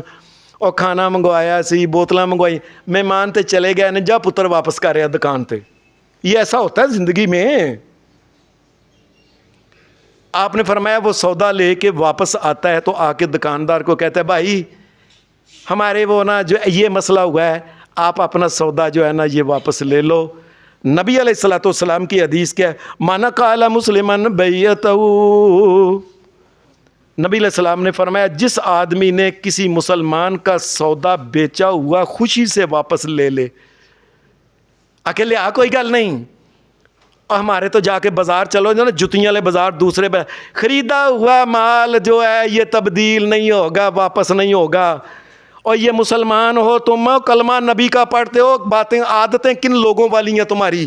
اور کھانا منگوایا سی, بوتلاں منگوائی, مہمان تے چلے گئے نے, جا پتر واپس کر رہا دکان تے. یہ ایسا ہوتا ہے زندگی میں. آپ نے فرمایا وہ سودا لے کے واپس آتا ہے تو آ کے دکاندار کو کہتا ہے بھائی ہمارے وہ نا جو یہ مسئلہ ہوا ہے, آپ اپنا سودا جو ہے نا یہ واپس لے لو. نبی علیہ الصلوۃ والسلام کی حدیث کیا ہے, من قال مسلمن بیعتہ, نبی علیہ السلام نے فرمایا جس آدمی نے کسی مسلمان کا سودا بیچا ہوا خوشی سے واپس لے لے. اکیلے کوئی گل نہیں, اور ہمارے تو جا کے بازار چلو جو نا جتیاں والے بازار, دوسرے خریدا ہوا مال جو ہے یہ تبدیل نہیں ہوگا, واپس نہیں ہوگا. اور یہ مسلمان ہو تم, کلمہ نبی کا پڑھتے ہو, باتیں عادتیں کن لوگوں والی ہیں تمہاری.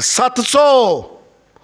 700,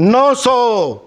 900।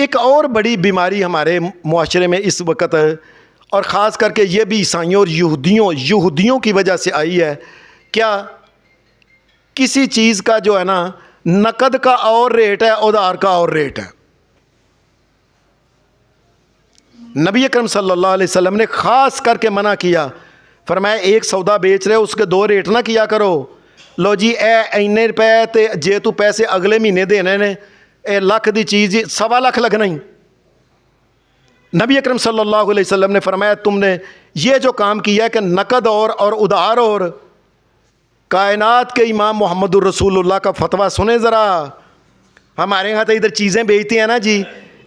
ایک اور بڑی بیماری ہمارے معاشرے میں اس وقت، اور خاص کر کے یہ بھی عیسائیوں اور یہودیوں کی وجہ سے آئی ہے، کیا کسی چیز کا جو ہے نا نقد کا اور ریٹ ہے، ادھار کا اور ریٹ ہے۔ نبی اکرم صلی اللہ علیہ وسلم نے خاص کر کے منع کیا، فرمایا ایک سودا بیچ رہے ہو اس کے دو ریٹ نہ کیا کرو، لو جی اینے روپے تے جے تو پیسے اگلے مہینے دینے نے، اے لاکھ دی چیز 1.25 لاکھ لگنا ہی۔ نبی اکرم صلی اللہ علیہ وسلم نے فرمایا تم نے یہ جو کام کیا ہے کہ نقد اور ادھار اور، کائنات کے امام محمد الرسول اللہ کا فتویٰ سنیں ذرا۔ ہمارے یہاں تو ادھر چیزیں بیچتی ہیں نا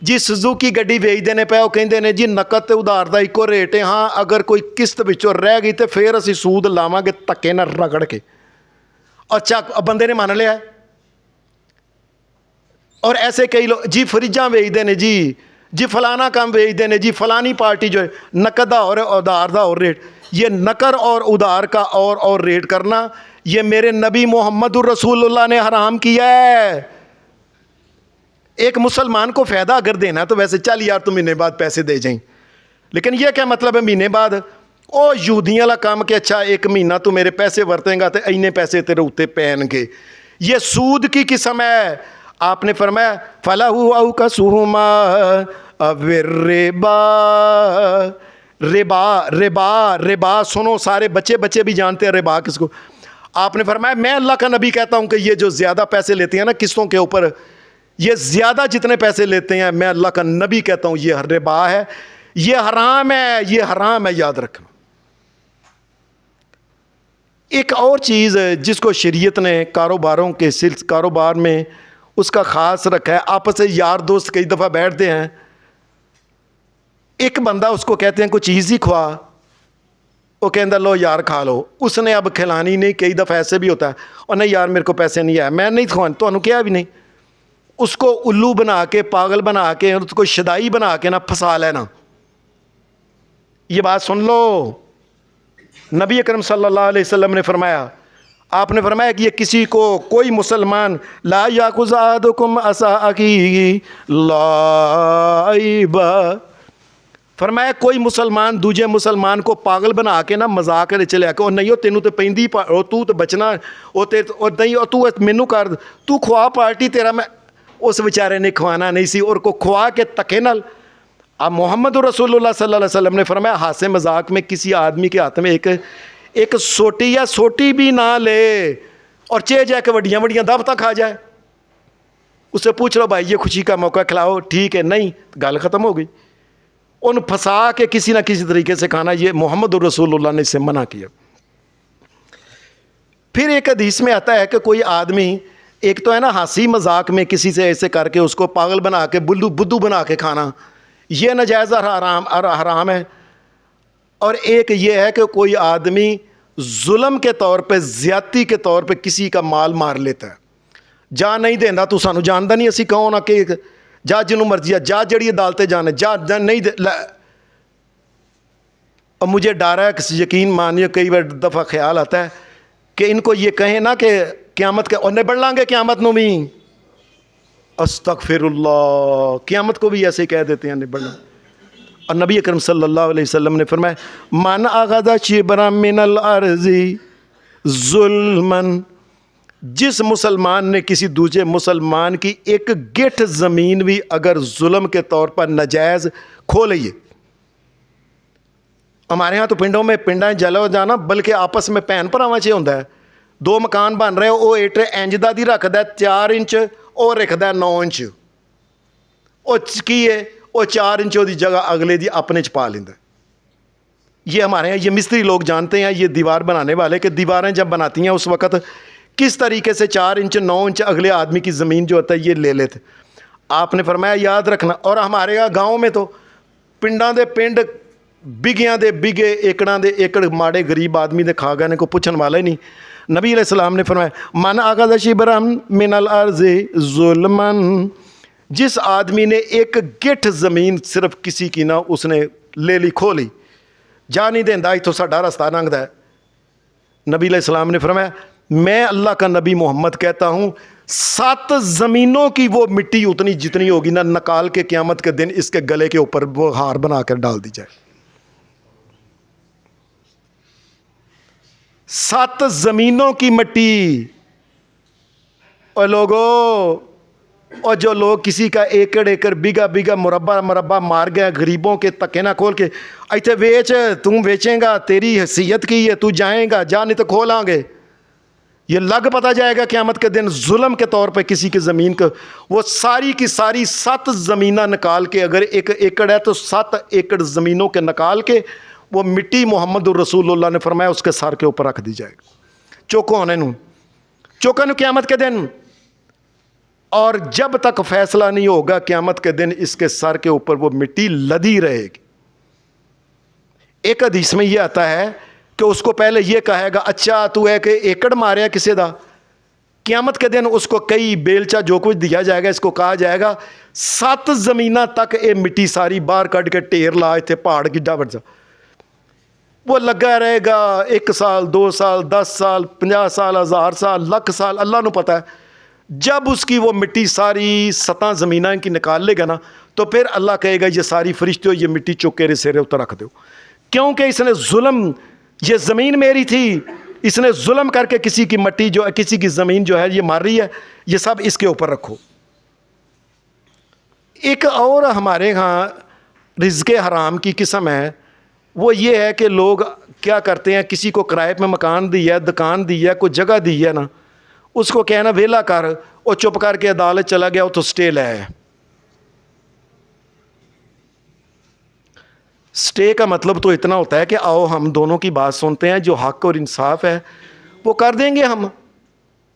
جی سزوکی گڈی بیچ دینے پہ وہ کہندے نے جی نقد تے ادھار دا ایکو ریٹ ہے، ہاں اگر کوئی قسط وچوں رہ گئی تو پھر اسی سود لاواں گے تکے نہ رگڑ کے۔ اچھا بندے نے مان لیا۔ اور ایسے کئی لوگ جی فریجاں بیچتے ہیں جی فلانا کام بیچتے ہیں جی فلانی پارٹی جو ہے نقد دا اور ادھار دا اور ریٹ۔ یہ نقد اور ادھار کا اور ریٹ کرنا یہ میرے نبی محمد الرسول اللہ نے حرام کیا ہے۔ ایک مسلمان کو فائدہ اگر دینا تو ویسے چل یار تم مہینے بعد پیسے دے جائیں، لیکن یہ کیا مطلب ہے مہینے بعد او یہودیاں والا کام کہ اچھا ایک مہینہ تو میرے پیسے ورتیں گا تو اینے پیسے تیرے اوتے پہن کے، یہ سود کی قسم ہے۔ آپ نے فرمایا فَلَهُ أَوْ كَسُهُمَا أَوِ الرِّبَا ربا سنو، سارے بچے بھی جانتے ہیں ربا کس کو۔ آپ نے فرمایا میں اللہ کا نبی کہتا ہوں کہ یہ جو زیادہ پیسے لیتے ہیں نا قسطوں کے اوپر، یہ زیادہ جتنے پیسے لیتے ہیں میں اللہ کا نبی کہتا ہوں یہ ربا ہے، یہ حرام ہے، یاد رکھنا۔ ایک اور چیز جس کو شریعت نے کاروبار میں اس کا خاص رکھا ہے، آپس سے یار دوست کئی دفعہ بیٹھتے ہیں، ایک بندہ اس کو کہتے ہیں کوئی چیز ہی کھوا، وہ کہتا لو یار کھا لو، اس نے اب کھلانی نہیں۔ کئی دفعہ ایسے بھی ہوتا ہے اور نہیں یار میرے کو پیسے نہیں آئے میں نہیں کھوانی، تو انہوں کیا بھی نہیں، اس کو الو بنا کے پاگل بنا کے اس کو شدائی بنا کے نہ پھنسا لینا۔ یہ بات سن لو، نبی اکرم صلی اللہ علیہ وسلم نے فرمایا، آپ نے فرمایا کہ یہ کسی کو کوئی مسلمان لا یاخذ احدکم عصا اخیہ لعبا، فرمایا کوئی مسلمان دوجے مسلمان کو پاگل بنا کے نہ مذاق کرے چلے کہ نہیں وہ تینوں تو پیندی تو بچنا وہ نہیں تو مینوں کر تو کھوا پارٹی تیرا، میں اس بیچارے نے کھوانا نہیں سی اور کو کھوا کے تکے نال۔ اب محمد رسول اللہ صلی اللہ علیہ وسلم نے فرمایا ہاسے مذاق میں کسی آدمی کے ہاتھ میں ایک سوٹی یا سوٹی بھی نہ لے اور چے جا کے وڈیاں دعوتاں کھا جائے، اس سے پوچھ لو بھائی یہ خوشی کا موقع کھلاؤ، ٹھیک ہے، نہیں گل ختم ہو گئی۔ ان پھنسا کے کسی نہ کسی طریقے سے کھانا، یہ محمد رسول اللہ نے اس سے منع کیا۔ پھر ایک حدیث میں آتا ہے کہ کوئی آدمی ایک تو ہے نا ہنسی مذاق میں کسی سے ایسے کر کے اس کو پاگل بنا کے بدھو بنا کے کھانا، یہ ناجائز اور حرام ہے۔ اور ایک یہ ہے کہ کوئی آدمی ظلم کے طور پہ زیادتی کے طور پہ کسی کا مال مار لیتا ہے، جا نہیں دینا تو سانو جاندا نہیں اسی کون آ کہ جا جنوں مرضی جا جڑی عدالتیں جانے جا نہیں اور مجھے ڈر ہے کہ یقین مانیے کئی بار دفعہ خیال آتا ہے کہ ان کو یہ کہیں نا کہ قیامت کے اور نبڑ لیں گے قیامت نو بھی، استغفر اللہ، قیامت کو بھی ایسے کہہ دیتے ہیں نبڑنا۔ اور نبی اکرم صلی اللہ علیہ وسلم نے فرمایا من اخذ شبرا من الارض ظلما، جس مسلمان نے کسی دوسرے مسلمان کی ایک گٹھ زمین بھی اگر ظلم کے طور پر ناجائز کھو لئے، ہمارے ہاں تو پنڈوں میں پنڈاں جلو جانا بلکہ آپس میں پہن پراواں چ ہوتا ہے، دو مکان بن رہے وہ ایٹ انج دی رکھدا ہے 4 انچ اور رکھدا ہے 9 انچ، وہ کی ہے وہ 4 انچ دی جگہ اگلے دی اپنے چ پا لیندا ہے۔ یہ ہمارے یہاں یہ مستری لوگ جانتے ہیں، یہ دیوار بنانے والے کہ دیواریں جب بناتی ہیں اس وقت کس طریقے سے 4 انچ 9 انچ اگلے آدمی کی زمین جو ہوتا ہے یہ لے لیتے۔ آپ نے فرمایا یاد رکھنا، اور ہمارے یہاں گاؤں میں تو پنڈاں دے پنڈ بگیاں دے بگے ایکڑاں دے ایکڑ ماڑے غریب آدمی دے کھا گئے کو پوچھن والا ہی نہیں۔ نبی علیہ السلام نے فرمایا من اخذ شبرا من الارض ظلما، جس آدمی نے ایک گٹھ زمین صرف کسی کی نہ اس نے لے لی کھو لی، جا نہیں دیندا اتھوں ساڈا رستہ لنگدا ہے، نبی علیہ السلام نے فرمایا میں اللہ کا نبی محمد کہتا ہوں 7 زمینوں کی وہ مٹی اتنی جتنی ہوگی نا، نکال کے قیامت کے دن اس کے گلے کے اوپر وہ ہار بنا کر ڈال دی جائے. 7 زمینوں کی مٹی. اور لوگوں، اور جو لوگ کسی کا ایکڑ ایکڑ بیگا مربع مار گئے غریبوں کے تکے نہ کھول کے، ایتھے ویچ، تم ویچیں گا، تیری حیثیت کی ہے، تو جائیں گا، جا نہیں تو کھولاں گے. یہ لگ پتہ جائے گا قیامت کے دن ظلم کے طور پہ کسی کی زمین کو. وہ ساری کی ساری 7 زمینہ نکال کے، اگر 1 ایکڑ ہے تو 7 ایکڑ زمینوں کے نکال کے وہ مٹی محمد الرسول اللہ نے فرمایا اس کے سر کے اوپر رکھ دی جائے گا. چوکو ہونے نوں، چوکا نوں قیامت کے دن. اور جب تک فیصلہ نہیں ہوگا قیامت کے دن اس کے سر کے اوپر وہ مٹی لدی رہے گی. ایک حدیث میں یہ آتا ہے کہ اس کو پہلے یہ کہے گا، اچھا تو ہے کہ ایکڑ ماریا کسی دا. قیامت کے دن اس کو کئی بیلچہ جو کچھ دیا جائے گا، اس کو کہا جائے گا 7 زمینہ تک اے مٹی ساری باہر کٹ کے ٹیر لائے تھے پہاڑ کی ڈبر جا. وہ لگا رہے گا 1 سال 2 سال 10 سال 50 سال 1000 سال لکھ سال، اللہ نو پتہ ہے. جب اس کی وہ مٹی ساری 7 زمینہ کی نکال لے گا نا، تو پھر اللہ کہے گا یہ ساری فرشتے ہو، یہ مٹی چک کے سیرے اتر رکھ دو، کیونکہ اس نے ظلم، یہ زمین میری تھی، اس نے ظلم کر کے کسی کی مٹی جو ہے، کسی کی زمین جو ہے یہ مار رہی ہے، یہ سب اس کے اوپر رکھو. ایک اور ہمارے ہاں رزق حرام کی قسم ہے، وہ یہ ہے کہ لوگ کیا کرتے ہیں، کسی کو کرائے پہ مکان دی ہے، دکان دی ہے، کوئی جگہ دی ہے نا، اس کو کہنا ویلا کر، اور چپ کر کے عدالت چلا گیا، وہ تو سٹے لے ہے. سٹے کا مطلب تو اتنا ہوتا ہے کہ آؤ ہم دونوں کی بات سنتے ہیں، جو حق اور انصاف ہے وہ کر دیں گے ہم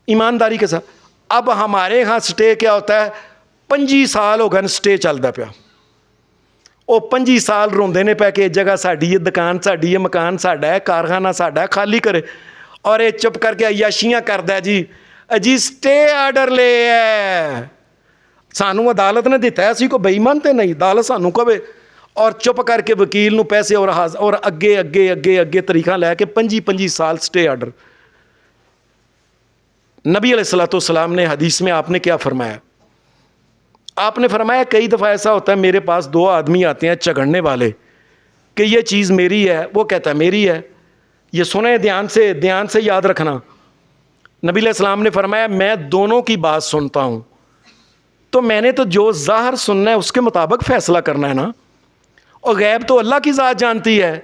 ایمانداری کے ساتھ. اب ہمارے ہاں سٹے کیا ہوتا ہے، 25 سال ہو گئے سٹے چلتا پیا، وہ 25 سال روندے نے پہ کہ جگہ ساڈی ہے، دکان ساڈی ہے، مکان ساڈا ہے، کارخانہ ساڈا ہے، خالی کرے. اور یہ چپ کر کے عیاشیاں کردا ہے، جی سٹے آرڈر لے ہے، سانو عدالت نے دیتا ہے، اسی کو بے ایمان تے نہیں، عدالت سانو کہے. اور چپ کر کے وکیل نو پیسے اور اگے طریقہ لے کے 25 سال سٹے آرڈر. نبی علیہ الصلوۃ والسلام نے حدیث میں آپ نے کیا فرمایا؟ آپ نے فرمایا کئی دفعہ ایسا ہوتا ہے میرے پاس 2 آدمی آتے ہیں جھگڑنے والے کہ یہ چیز میری ہے، وہ کہتا ہے میری ہے. یہ سنیں دھیان سے یاد رکھنا. نبی علیہ السلام نے فرمایا میں دونوں کی بات سنتا ہوں، تو میں نے تو جو ظاہر سننا ہے اس کے مطابق فیصلہ کرنا ہے نا، اور غیب تو اللہ کی ذات جانتی ہے.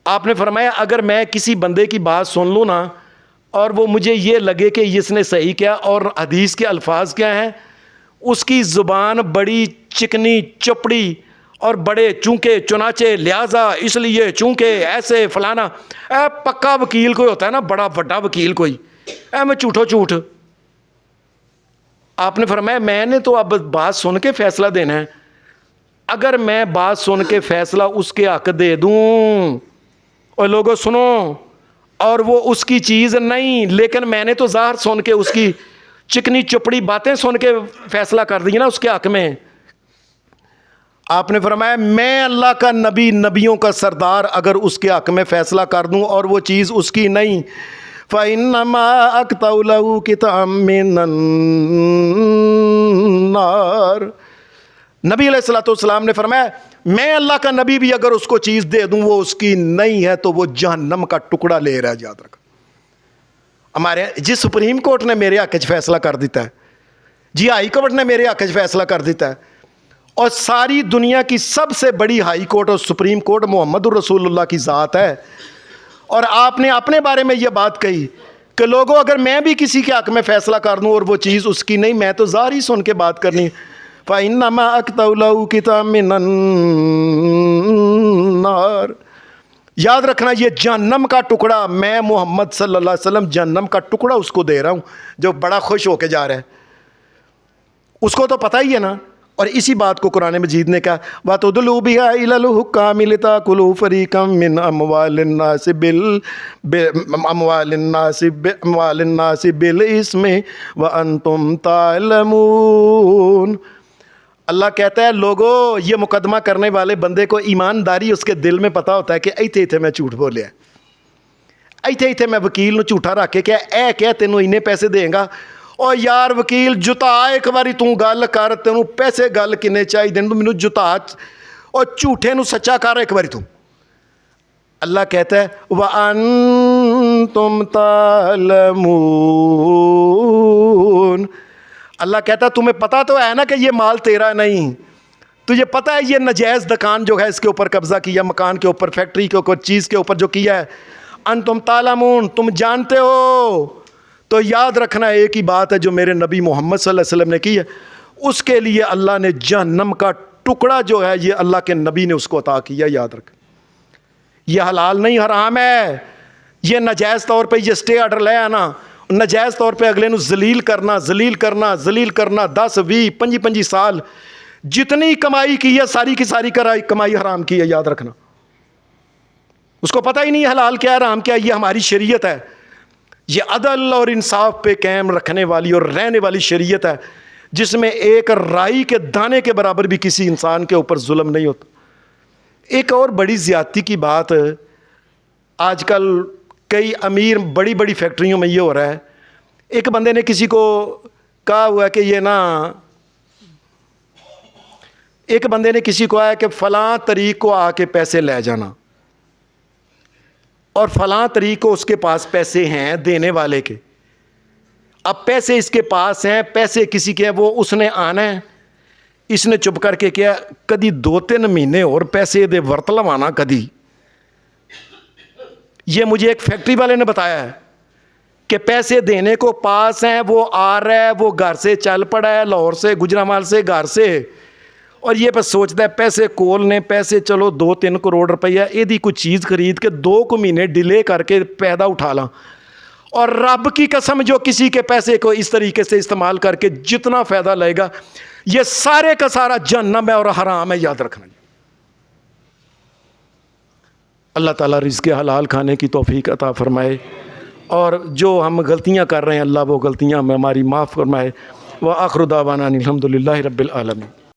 آپ نے فرمایا اگر میں کسی بندے کی بات سن لوں نا، اور وہ مجھے یہ لگے کہ اس نے صحیح کیا، اور حدیث کے الفاظ کیا ہیں، اس کی زبان بڑی چکنی چپڑی اور بڑے چونکہ چنانچہ لہذا اس لیے چونکہ ایسے فلانا، اے پکا وکیل کوئی ہوتا ہے نا، بڑا بڑا وکیل کوئی، اے میں جھوٹو جھوٹ. آپ نے فرمایا میں نے تو اب بات سن کے فیصلہ دینا ہے. اگر میں بات سن کے فیصلہ اس کے حق دے دوں، اور لوگوں سنو، اور وہ اس کی چیز نہیں، لیکن میں نے تو ظاہر سن کے اس کی چکنی چپڑی باتیں سن کے فیصلہ کر دی نا اس کے حق میں. آپ نے فرمایا میں اللہ کا نبی، نبیوں کا سردار، اگر اس کے حق میں فیصلہ کر دوں اور وہ چیز اس کی نہیں، فَإِنَّمَا أَقْطَعُ لَهُ قِطْعًا مِّنَ النَّارِ. نبی علیہ الصلوۃ والسلام نے فرمایا میں اللہ کا نبی بھی اگر اس کو چیز دے دوں وہ اس کی نہیں ہے تو وہ جہنم کا ٹکڑا لے رہا ہے. یاد رکھ، ہمارے جی سپریم کورٹ نے میرے حق فیصلہ کر دیتا ہے، جی ہائی کورٹ نے میرے حق فیصلہ کر دیتا ہے، اور ساری دنیا کی سب سے بڑی ہائی کورٹ اور سپریم کورٹ محمد الرسول اللہ کی ذات ہے. اور آپ نے اپنے بارے میں یہ بات کہی کہ لوگوں اگر میں بھی کسی کے حق میں فیصلہ کر دوں اور وہ چیز اس کی نہیں، میں تو ظاہر ہی سن کے بات کرنی. فَإِنَّمَا أَقْطَعُ لَهُ قِطْعًا مِّنَ النَّارِ. یاد رکھنا یہ جہنم کا ٹکڑا، میں محمد صلی اللہ علیہ وسلم جہنم کا ٹکڑا اس کو دے رہا ہوں جو بڑا خوش ہو کے جا رہا ہے. اس کو تو پتہ ہی ہے نا. اور اسی بات کو قرآن مجید نے کہا وَتُدْلُوا بِهَا إِلَى الْحُكَّامِ لِتَأْكُلُوا فَرِيقًا مِّنْ أَمْوَالِ النَّاسِ بِالْإِثْمِ وَأَنْتُمْ تَعْلَمُونَ. اللہ کہتا ہے لوگوں، یہ مقدمہ کرنے والے بندے کو ایمانداری اس کے دل میں پتہ ہوتا ہے کہ ایتھے میں جھوٹ بولیا، ਇੱਥੇ ਮੈਂ ਵਕੀਲ ਨੂੰ ਝੂਠਾ ਰੱਖ ਕੇ ਕਿਹਾ ਇਹ ਕਿਹਾ ਤੈਨੂੰ ਇੰਨੇ ਪੈਸੇ ਦੇਗਾ। ਉਹ ਯਾਰ ਵਕੀਲ ਜੁਤਾ ਇੱਕ ਵਾਰੀ ਤੂੰ ਗੱਲ ਕਰ, ਤੈਨੂੰ ਪੈਸੇ ਗੱਲ ਕਿੰਨੇ ਚਾਹੀਦੇ ਨੇ, ਤੂੰ ਮੈਨੂੰ ਜੁਤਾ, ਉਹ ਝੂਠੇ ਨੂੰ ਸੱਚਾ ਕਰ ਇੱਕ ਵਾਰੀ ਤੂੰ। اللہ کہتا ہے وَأَنْتُمْ تَعْلَمُونَ، اللہ کہتا ہے تمہیں پتہ تو ہے نا کہ یہ مال تیرا نہیں، تجھے پتہ ہے یہ ناجائز دکان جو ہے اس کے اوپر قبضہ کیا، مکان کے اوپر، فیکٹری کے اوپر، چیز کے اوپر جو کیا ہے، انتم تعلمون، تم جانتے ہو۔ تو یاد رکھنا ایک ہی بات ہے جو میرے نبی محمد صلی اللہ علیہ وسلم نے کی ہے، اس کے لیے اللہ نے جہنم کا ٹکڑا جو ہے یہ اللہ کے نبی نے اس کو عطا کیا، یاد رکھ۔ یہ حلال نہیں حرام ہے، یہ ناجائز طور پہ یہ سٹے آرڈر لے آنا، ناجائز طور پہ اگلے نو ذلیل کرنا 10 20 25 سال جتنی کمائی کی ہے ساری کی ساری کمائی حرام کی ہے، یاد رکھنا۔ اس کو پتہ ہی نہیں حلال کیا حرام کیا، یہ ہماری شریعت ہے، یہ عدل اور انصاف پہ قائم رکھنے والی اور رہنے والی شریعت ہے، جس میں ایک رائی کے دانے کے برابر بھی کسی انسان کے اوپر ظلم نہیں ہوتا۔ ایک اور بڑی زیادتی کی بات آج کل کئی امیر بڑی بڑی فیکٹریوں میں یہ ہو رہا ہے، ایک بندے نے کسی کو کہا ہوا کہ یہ نا، ایک بندے نے کسی کو آیا کہ فلاں طریق کو آ کے پیسے لے جانا، اور فلاں طریق کو اس کے پاس پیسے ہیں دینے والے کے، اب پیسے اس کے پاس ہیں، پیسے کسی کے ہیں، وہ اس نے آنا ہے، اس نے چپ کر کے کیا کدی 2-3 مہینے اور پیسے دے ورت لوانا کدی۔ یہ مجھے ایک فیکٹری والے نے بتایا ہے کہ پیسے دینے کو پاس ہیں، وہ آ رہا ہے، وہ گھر سے چل پڑا ہے لاہور سے، گجرامال سے، گھر سے، اور یہ بس سوچتا ہے پیسے کولنے، پیسے چلو 2-3 کروڑ روپیہ یہ کوئی چیز خرید کے 2 مہینے ڈیلے کر کے پیدا اٹھا لاں، اور رب کی قسم جو کسی کے پیسے کو اس طریقے سے استعمال کر کے جتنا فائدہ لے گا یہ سارے کا سارا جہنم ہے اور حرام ہے، یاد رکھنا۔ اللہ تعالیٰ رزق حلال کھانے کی توفیق عطا فرمائے، اور جو ہم غلطیاں کر رہے ہیں اللہ وہ غلطیاں ہماری معاف فرمائے۔ وآخر دعوانا الحمد للہ رب العالمین۔